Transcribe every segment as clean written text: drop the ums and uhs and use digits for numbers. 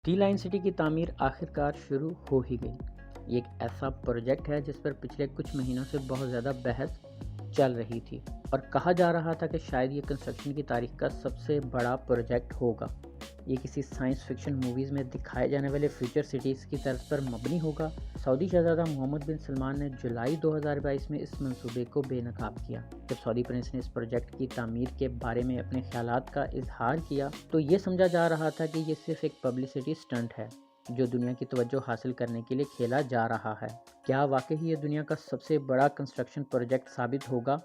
T line city کی تعمیر آخرکار شروع ہو ہی گئی۔ یہ ایک ایسا پروجیکٹ ہے جس پر پچھلے کچھ مہینوں سے بہت زیادہ بحث چل رہی تھی اور کہا جا رہا تھا کہ شاید یہ کنسٹرکشن کی تاریخ کا سب سے بڑا پروجیکٹ ہوگا۔ یہ کسی سائنس فکشن موویز میں دکھائے جانے والے فیوچر سٹیز کی طرز پر مبنی ہوگا۔ سعودی شہزادہ محمد بن سلمان نے جولائی 2022 میں اس منصوبے کو بے نقاب کیا۔ جب سعودی پرنس نے اس پروجیکٹ کی تعمیر کے بارے میں اپنے خیالات کا اظہار کیا تو یہ سمجھا جا رہا تھا کہ یہ صرف ایک پبلسٹی سٹنٹ ہے جو دنیا کی توجہ حاصل کرنے کے لیے کھیلا جا رہا ہے۔ کیا واقعی یہ دنیا کا سب سے بڑا کنسٹرکشن پروجیکٹ ثابت ہوگا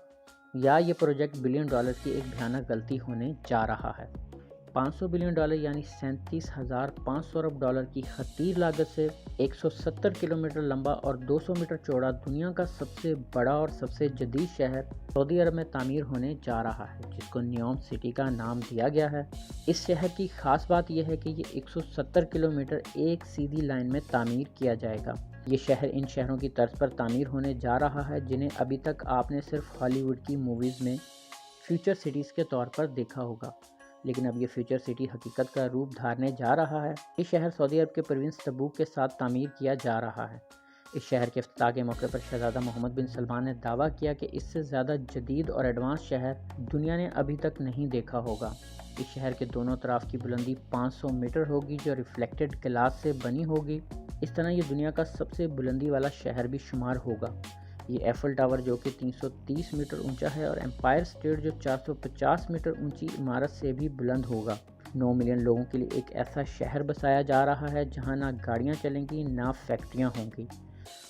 یا یہ پروجیکٹ $1 بلین کی ایک بھیانک غلطی ہونے جا رہا ہے؟ $500 بلین یعنی $37,500 ارب کی خطیر لاگت سے 170 کلومیٹر لمبا اور 200 میٹر چوڑا دنیا کا سب سے بڑا اور سب سے جدید شہر سعودی عرب میں تعمیر ہونے جا رہا ہے، جس کو نیوم سٹی کا نام دیا گیا ہے۔ اس شہر کی خاص بات یہ ہے کہ یہ 170 کلومیٹر ایک سیدھی لائن میں تعمیر کیا جائے گا۔ یہ شہر ان شہروں کی طرز پر تعمیر ہونے جا رہا ہے جنہیں ابھی تک آپ نے صرف ہالی ووڈ کی موویز میں فیوچر سٹیز کے طور پر دیکھا ہوگا، لیکن اب یہ فیوچر سٹی حقیقت کا روپ دھارنے جا رہا ہے۔ یہ شہر سعودی عرب کے پروونس تبوک کے ساتھ تعمیر کیا جا رہا ہے۔ اس شہر کے افتتاح کے موقع پر شہزادہ محمد بن سلمان نے دعویٰ کیا کہ اس سے زیادہ جدید اور ایڈوانس شہر دنیا نے ابھی تک نہیں دیکھا ہوگا۔ اس شہر کے دونوں اطراف کی بلندی 500 میٹر ہوگی جو ریفلیکٹڈ گلاس سے بنی ہوگی۔ اس طرح یہ دنیا کا سب سے بلندی والا شہر بھی شمار ہوگا۔ یہ ایفل ٹاور جو کہ 330 میٹر اونچا ہے اور امپائر اسٹیٹ جو 450 میٹر اونچی عمارت سے بھی بلند ہوگا۔ 9 ملین لوگوں کے لیے ایک ایسا شہر بسایا جا رہا ہے جہاں نہ گاڑیاں چلیں گی، نہ فیکٹریاں ہوں گی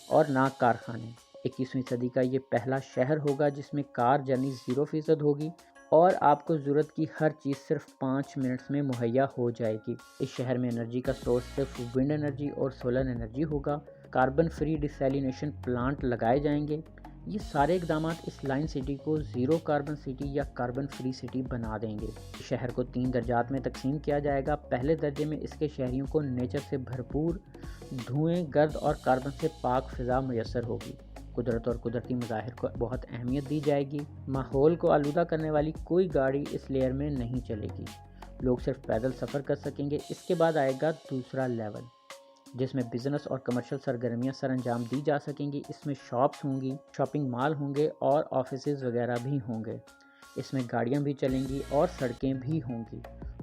اور نہ کارخانے۔ 21ویں صدی کا یہ پہلا شہر ہوگا جس میں کار جرنی 0% ہوگی اور آپ کو ضرورت کی ہر چیز صرف 5 منٹس میں مہیا ہو جائے گی۔ اس شہر میں انرجی کا سورس صرف ونڈ انرجی اور سولر انرجی ہوگا۔ کاربن فری ڈیسیلینیشن پلانٹ لگائے جائیں گے۔ یہ سارے اقدامات اس لائن سٹی کو زیرو کاربن سٹی یا کاربن فری سٹی بنا دیں گے۔ شہر کو 3 درجات میں تقسیم کیا جائے گا۔ پہلے درجے میں اس کے شہریوں کو نیچر سے بھرپور دھوئیں، گرد اور کاربن سے پاک فضا میسر ہوگی۔ قدرت اور قدرتی مظاہر کو بہت اہمیت دی جائے گی۔ ماحول کو آلودہ کرنے والی کوئی گاڑی اس لیئر میں نہیں چلے گی۔ لوگ صرف پیدل سفر کر سکیں گے۔ اس کے بعد آئے گا دوسرا لیول جس میں بزنس اور کمرشل سرگرمیاں سر انجام دی جا سکیں گی۔ اس میں شاپس ہوں گی، شاپنگ مال ہوں گے اور آفیسز وغیرہ بھی ہوں گے۔ اس میں گاڑیاں بھی چلیں گی اور سڑکیں بھی ہوں گی۔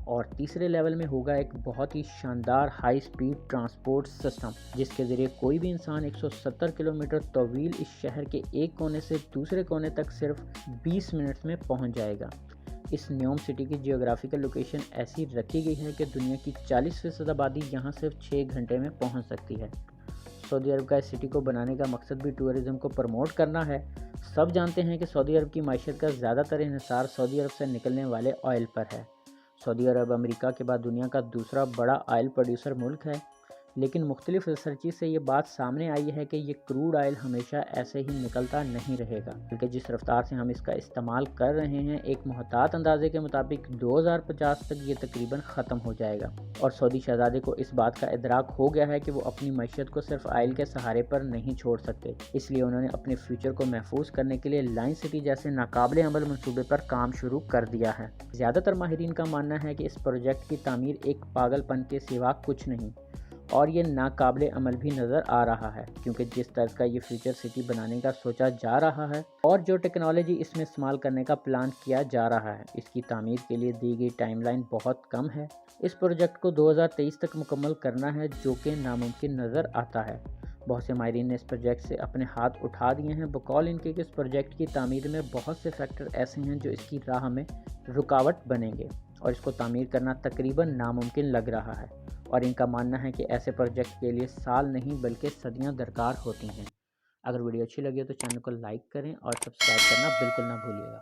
اور تیسرے لیول میں ہوگا ایک بہت ہی شاندار ہائی سپیڈ ٹرانسپورٹ سسٹم جس کے ذریعے کوئی بھی انسان 170 کلومیٹر طویل اس شہر کے ایک کونے سے دوسرے کونے تک صرف 20 منٹس میں پہنچ جائے گا۔ اس نیوم سٹی کی جیوگرافیکل لوکیشن ایسی رکھی گئی ہے کہ دنیا کی 40% آبادی یہاں صرف 6 گھنٹے میں پہنچ سکتی ہے۔ سعودی عرب کا اس سٹی کو بنانے کا مقصد بھی ٹورزم کو پروموٹ کرنا ہے۔ سب جانتے ہیں کہ سعودی عرب کی معیشت کا زیادہ تر انحصار سعودی عرب سے نکلنے والے آئل پر ہے۔ سعودی عرب امریکہ کے بعد دنیا کا دوسرا بڑا آئل پروڈیوسر ملک ہے، لیکن مختلف ریسرچز سے یہ بات سامنے آئی ہے کہ یہ کروڈ آئل ہمیشہ ایسے ہی نکلتا نہیں رہے گا، بلکہ جس رفتار سے ہم اس کا استعمال کر رہے ہیں، ایک محتاط اندازے کے مطابق 2050 تک یہ تقریباً ختم ہو جائے گا۔ اور سعودی شہزادے کو اس بات کا ادراک ہو گیا ہے کہ وہ اپنی معیشت کو صرف آئل کے سہارے پر نہیں چھوڑ سکتے، اس لیے انہوں نے اپنے فیوچر کو محفوظ کرنے کے لیے لائن سٹی جیسے ناقابل عمل منصوبے پر کام شروع کر دیا ہے۔ زیادہ تر ماہرین کا ماننا ہے کہ اس پروجیکٹ کی تعمیر ایک پاگل پن کے سوا کچھ نہیں، اور یہ ناقابل عمل بھی نظر آ رہا ہے، کیونکہ جس طرز کا یہ فیوچر سٹی بنانے کا سوچا جا رہا ہے اور جو ٹیکنالوجی اس میں استعمال کرنے کا پلان کیا جا رہا ہے، اس کی تعمیر کے لیے دی گئی ٹائم لائن بہت کم ہے۔ اس پروجیکٹ کو 2023 تک مکمل کرنا ہے، جو کہ ناممکن نظر آتا ہے۔ بہت سے ماہرین نے اس پروجیکٹ سے اپنے ہاتھ اٹھا دیے ہیں، بقول ان کے کہ اس پروجیکٹ کی تعمیر میں بہت سے فیکٹر ایسے ہیں جو اس کی راہ میں رکاوٹ بنیں گے اور اس کو تعمیر کرنا تقریباً ناممکن لگ رہا ہے، اور ان کا ماننا ہے کہ ایسے پروجیکٹ کے لیے سال نہیں بلکہ صدیاں درکار ہوتی ہیں۔ اگر ویڈیو اچھی لگے تو چینل کو لائک کریں اور سبسکرائب کرنا بالکل نہ بھولیے گا۔